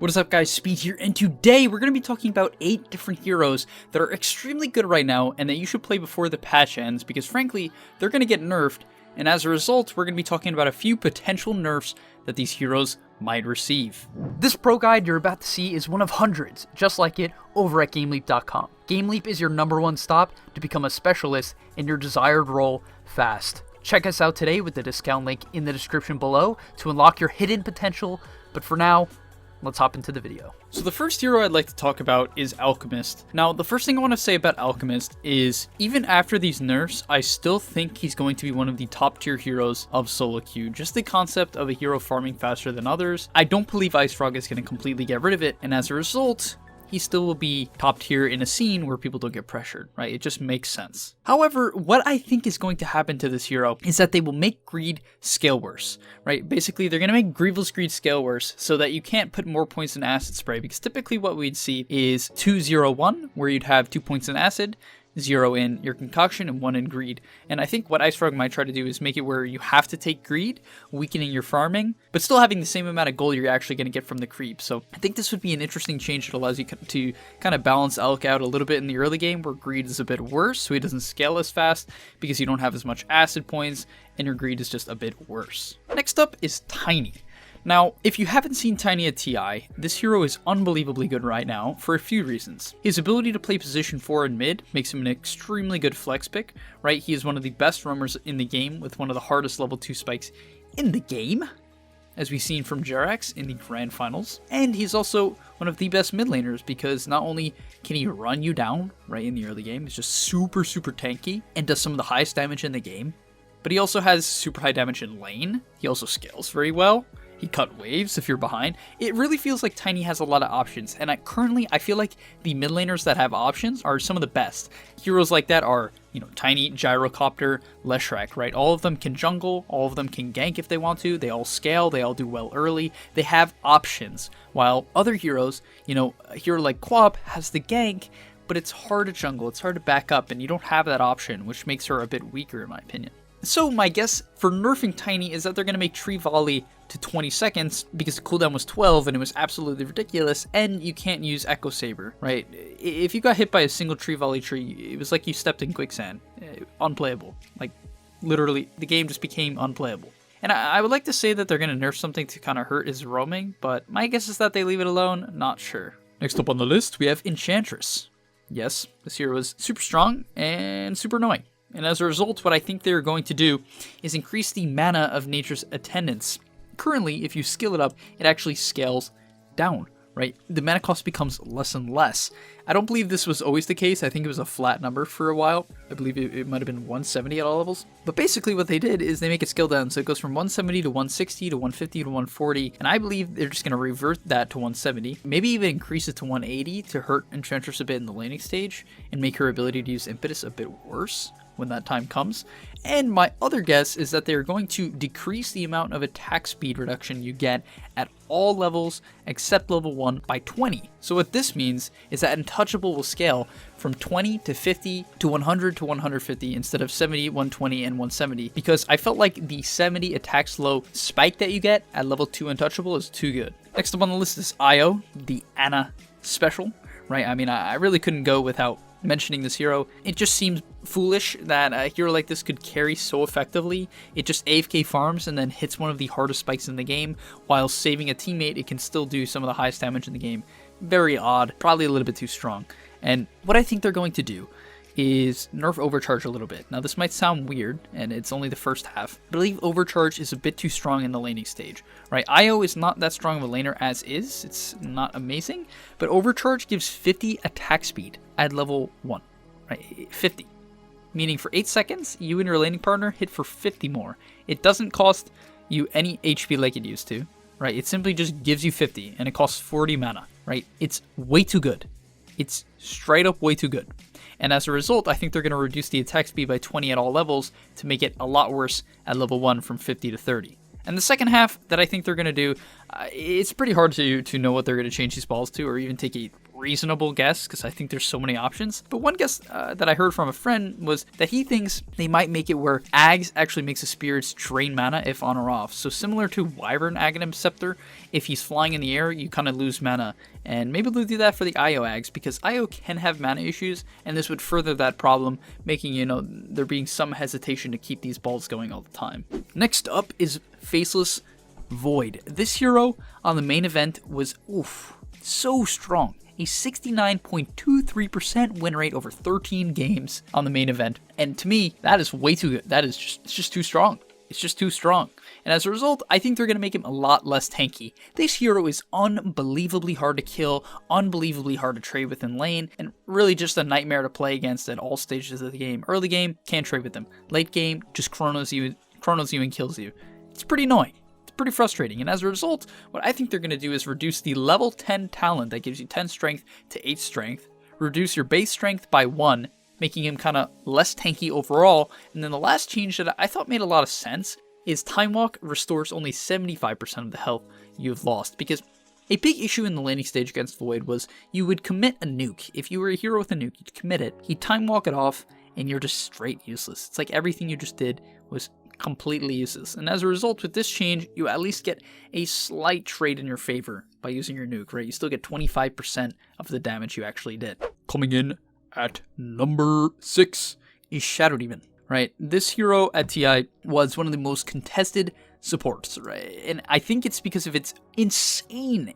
What is up guys, Speed here, and today we're going to be talking about 8 different heroes that are extremely good right now and that you should play before the patch ends because frankly, they're going to get nerfed, and as a result, we're going to be talking about a few potential nerfs that these heroes might receive. This pro guide you're about to see is one of hundreds, just like it, over at gameleap.com. Gameleap is your #1 stop to become a specialist in your desired role fast. Check us out today with the discount link in the description below to unlock your hidden potential, but for now, let's hop into the video. So the first hero I'd like to talk about is Alchemist. Now, the first thing I want to say about Alchemist is, even after these nerfs, I still think he's going to be one of the top tier heroes of solo queue. Just the concept of a hero farming faster than others. I don't believe Ice Frog is going to completely get rid of it, and as a result, he still will be top tier in a scene where people don't get pressured, right? It just makes sense. However, what I think is going to happen to this hero is that they will make greed scale worse, right? Basically, they're going to make Grievous Greed scale worse so that you can't put more points in acid spray, because typically what we'd see is 2-0-1, where you'd have 2 points in acid, 0 in your concoction, and 1 in greed. And I think what Ice Frog might try to do is make it where you have to take greed, weakening your farming, but still having the same amount of gold you're actually going to get from the creep. So I think this would be an interesting change that allows you to kind of balance Alch out a little bit in the early game where greed is a bit worse, so he doesn't scale as fast because you don't have as much acid points and your greed is just a bit worse. Next up is Tiny. Now, if you haven't seen Tiny at TI, this hero is unbelievably good right now for a few reasons. His ability to play position 4 in mid makes him an extremely good flex pick, right? He is one of the best roamers in the game with one of the hardest level 2 spikes in the game, as we've seen from Jerax in the grand finals. And he's also one of the best mid laners because not only can he run you down right in the early game, he's just super tanky and does some of the highest damage in the game, but he also has super high damage in lane. He also scales very well. He cut waves if you're behind. It really feels like Tiny has a lot of options, and currently I feel like the mid laners that have options are some of the best. Heroes like that are, Tiny, Gyrocopter, Leshrac, right? All of them can jungle, all of them can gank if they want to, they all scale, they all do well early, they have options. While other heroes, a hero like Quap has the gank, but it's hard to jungle, it's hard to back up, and you don't have that option, which makes her a bit weaker in my opinion. So my guess for nerfing Tiny is that they're going to make Tree Volley to 20 seconds because the cooldown was 12 and it was absolutely ridiculous, and you can't use Echo Saber, right? If you got hit by a single Tree Volley tree, it was like you stepped in quicksand. Unplayable. Like, literally, the game just became unplayable. And I would like to say that they're going to nerf something to kind of hurt his roaming, but my guess is that they leave it alone. Not sure. Next up on the list, we have Enchantress. Yes, this hero is super strong and super annoying. And as a result, what I think they're going to do is increase the mana of Nature's Attendance. Currently, if you skill it up, it actually scales down, right? The mana cost becomes less and less. I don't believe this was always the case. I think it was a flat number for a while. I believe it might have been 170 at all levels. But basically what they did is they make it scale down. So it goes from 170 to 160 to 150 to 140. And I believe they're just going to revert that to 170. Maybe even increase it to 180 to hurt Enchantress a bit in the laning stage and make her ability to use Impetus a bit worse when that time comes. And my other guess is that they're going to decrease the amount of attack speed reduction you get at all levels except level 1 by 20. So what this means is that Untouchable will scale from 20 to 50 to 100 to 150 instead of 70, 120, and 170, because I felt like the 70 attack slow spike that you get at level 2 Untouchable is too good. Next up on the list is Io, the Ana special, right? I mean, I really couldn't go without mentioning this hero. It just seems foolish that a hero like this could carry so effectively. It just AFK farms and then hits one of the hardest spikes in the game while saving a teammate. It can still do some of the highest damage in the game. Very odd, probably a little bit too strong. And what I think they're going to do is nerf Overcharge a little bit. Now this might sound weird, and it's only the first half. I believe Overcharge is a bit too strong in the laning stage, right? Io is not that strong of a laner as is. It's not amazing, but Overcharge gives 50 attack speed at level 1, right? 50. Meaning for 8 seconds, you and your laning partner hit for 50 more. It doesn't cost you any HP like it used to, right? It simply just gives you 50, and it costs 40 mana, right? It's way too good. It's straight up way too good. And as a result, I think they're going to reduce the attack speed by 20 at all levels to make it a lot worse at level 1 from 50 to 30. And the second half that I think they're going to do, it's pretty hard to know what they're going to change these balls to or even take a reasonable guess because I think there's so many options. But one guess that I heard from a friend was that he thinks they might make it where Ags actually makes a Spirit's drain mana if on or off. So similar to Wyvern Aghanim Scepter, if he's flying in the air, you kind of lose mana. And maybe they'll do that for the IO Ags because IO can have mana issues, and this would further that problem, making, there being some hesitation to keep these balls going all the time. Next up is Faceless Void. This hero on the main event was so strong. A 69.23% win rate over 13 games on the main event. And to me, that is way too good. It's just too strong. It's just too strong. And as a result, I think they're going to make him a lot less tanky. This hero is unbelievably hard to kill, unbelievably hard to trade with in lane, and really just a nightmare to play against at all stages of the game. Early game, can't trade with him. Late game, just chronos you and kills you. It's pretty annoying. Pretty frustrating, and as a result, what I think they're going to do is reduce the level 10 talent that gives you 10 strength to 8 strength, reduce your base strength by 1, making him kind of less tanky overall, and then the last change that I thought made a lot of sense is Time Walk restores only 75% of the health you've lost, because a big issue in the laning stage against Void was you would commit a nuke. If you were a hero with a nuke, you'd commit it, he'd Time Walk it off, and you're just straight useless. It's like everything you just did was completely useless. And as a result, with this change, you at least get a slight trade in your favor by using your nuke, right? You still get 25% of the damage you actually did. Coming in at number 6 is Shadow Demon, right? This hero at TI was one of the most contested supports, right? And I think it's because of its insane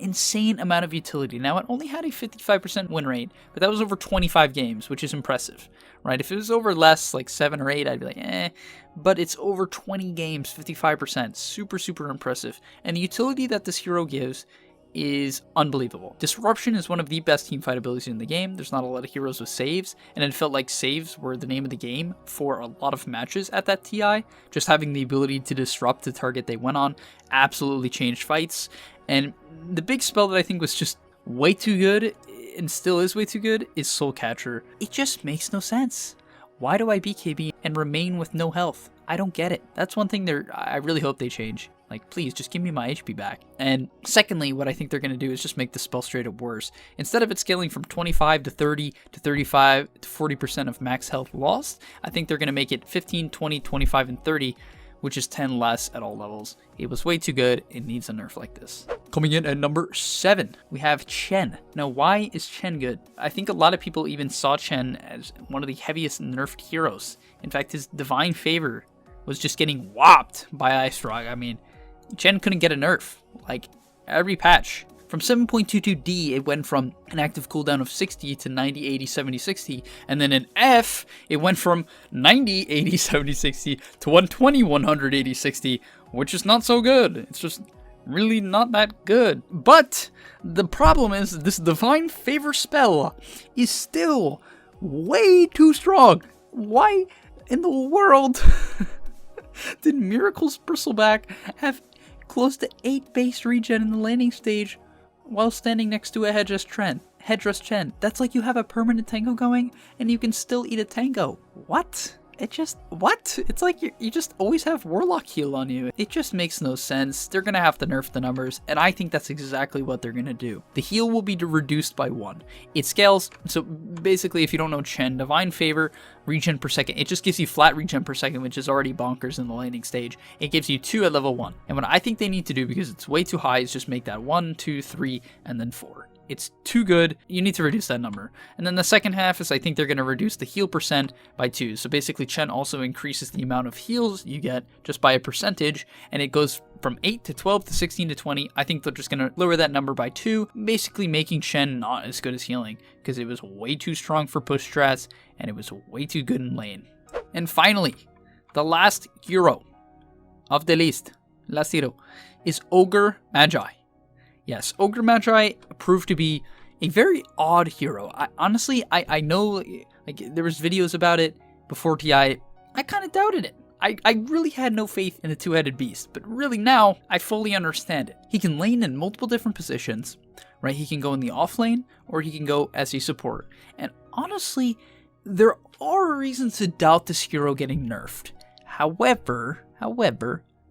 amount of utility. Now, it only had a 55% win rate, but that was over 25 games, which is impressive, right? If it was over less, like 7 or 8, I'd be like, but it's over 20 games, 55%. Super impressive. And the utility that this hero gives is unbelievable. Disruption is one of the best teamfight abilities in the game. There's not a lot of heroes with saves, and it felt like saves were the name of the game for a lot of matches at that TI. Just having the ability to disrupt the target they went on absolutely changed fights. And the big spell that I think was just way too good, and still is way too good, is Soul Catcher. It just makes no sense. Why do I BKB and remain with no health? I don't get it. That's one thing I really hope they change. Like, please, just give me my HP back. And secondly, what I think they're going to do is just make the spell straight up worse. Instead of it scaling from 25 to 30 to 35 to 40% of max health lost, I think they're going to make it 15, 20, 25, and 30, which is 10 less at all levels. It was way too good. It needs a nerf like this. Coming in at number 7, we have CHEN. Now, why is CHEN good? I think a lot of people even saw CHEN as one of the heaviest nerfed heroes. In fact, his Divine Favor was just getting whopped by Ice Frog. I mean, CHEN couldn't get a nerf, like, every patch. From 7.22D, it went from an active cooldown of 60 to 90, 80, 70, 60, and then in F, it went from 90, 80, 70, 60 to 120, 180, 60, which is not so good. It's just really not that good. But the problem is this Divine Favor spell is still way too strong. Why in the world did Miracle's Bristleback have close to 8 base regen in the landing stage while standing next to a Headrest CHEN? That's like you have a permanent tango going and you can still eat a tango. What? It's like you just always have Warlock heal on you. It just makes no sense. They're gonna have to nerf the numbers, and I think that's exactly what they're gonna do. The heal will be reduced by 1. It scales, so basically if you don't know CHEN, Divine Favor, regen per second, it just gives you flat regen per second, which is already bonkers in the landing stage. It gives you 2 at level 1. And what I think they need to do, because it's way too high, is just make that 1, 2, 3, and then 4. It's too good. You need to reduce that number. And then the second half is I think they're going to reduce the heal percent by 2. So basically CHEN also increases the amount of heals you get just by a percentage, and it goes from 8 to 12 to 16 to 20. I think they're just going to lower that number by 2, basically making CHEN not as good as healing, because it was way too strong for push strats, and it was way too good in lane. And finally, the last hero of the list, is OGRE MAGI. Yes, OGRE MAGI proved to be a very odd hero. I know, like, there was videos about it before TI. I kind of doubted it. I really had no faith in the two-headed beast, but really now I fully understand it. He can lane in multiple different positions, right? He can go in the off lane, or he can go as a support. And honestly, there are reasons to doubt this hero getting nerfed. However,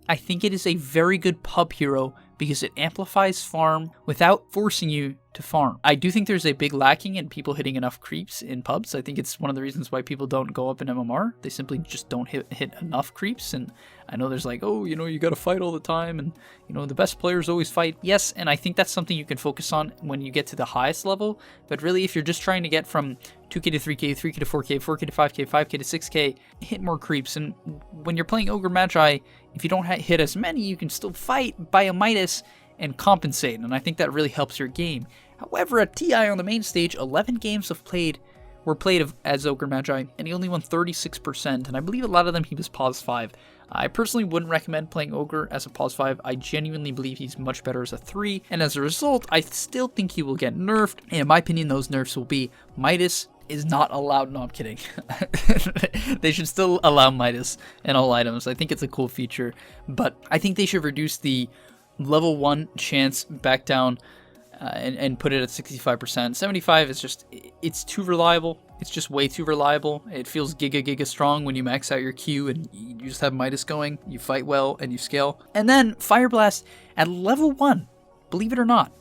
I think it is a very good pub hero because it amplifies farm without forcing you to farm. I do think there's a big lacking in people hitting enough creeps in pubs. I think it's one of the reasons why people don't go up in MMR. They simply just don't hit enough creeps. And I know there's like, oh, you gotta fight all the time, and the best players always fight. Yes, and I think that's something you can focus on when you get to the highest level. But really, if you're just trying to get from 2k to 3k, 3k to 4k, 4k to 5k, 5k to 6k, hit more creeps. And when you're playing Ogre Magi, if you don't hit as many, you can still fight, buy a Midas, and compensate. And I think that really helps your game. However, at TI on the main stage, 11 games were played as Ogre Magi, and he only won 36%. And I believe a lot of them he was pos 5. I personally wouldn't recommend playing Ogre as a pos 5. I genuinely believe he's much better as a 3. And as a result, I still think he will get nerfed. And in my opinion, those nerfs will be Midas is not allowed. No, I'm kidding. They should still allow Midas in all items. I think it's a cool feature, but I think they should reduce the level 1 chance back down and put it at 65%. 75 is just, it's too reliable. It's just way too reliable. It feels giga strong when you max out your Q and you just have Midas going. You fight well and you scale. And then Fire Blast at level 1, believe it or not,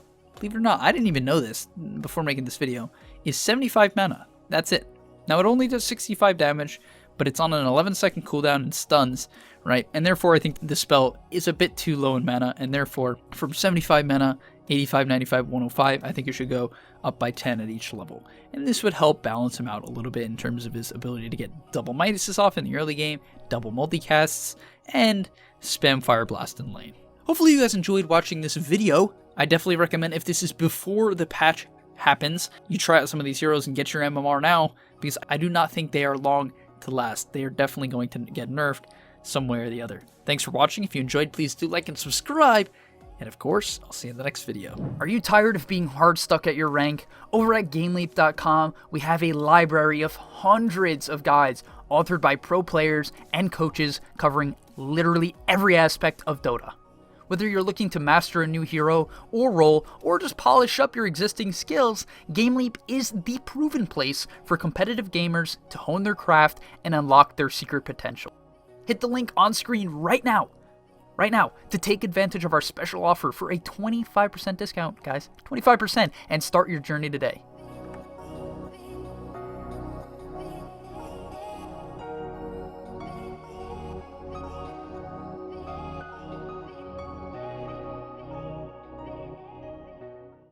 I didn't even know this before making this video, is 75 mana. That's it. Now it only does 65 damage, but it's on an 11-second cooldown and stuns, right? And therefore I think the spell is a bit too low in mana, and therefore from 75 mana, 85, 95, 105, I think it should go up by 10 at each level. And this would help balance him out a little bit in terms of his ability to get double Midases off in the early game, double multicasts, and spam Fire Blast in lane. Hopefully you guys enjoyed watching this video. I definitely recommend, if this is before the patch happens, you try out some of these heroes and get your MMR now, because I do not think they are long to last. They are definitely going to get nerfed some way or the other. Thanks for watching. If you enjoyed, please do like and subscribe. And of course, I'll see you in the next video. Are you tired of being hard stuck at your rank? Over at gameleap.com, we have a library of hundreds of guides authored by pro players and coaches covering literally every aspect of Dota. Whether you're looking to master a new hero or role, or just polish up your existing skills, GameLeap is the proven place for competitive gamers to hone their craft and unlock their secret potential. Hit the link on screen right now, to take advantage of our special offer for a 25% discount, guys, 25%, and start your journey today.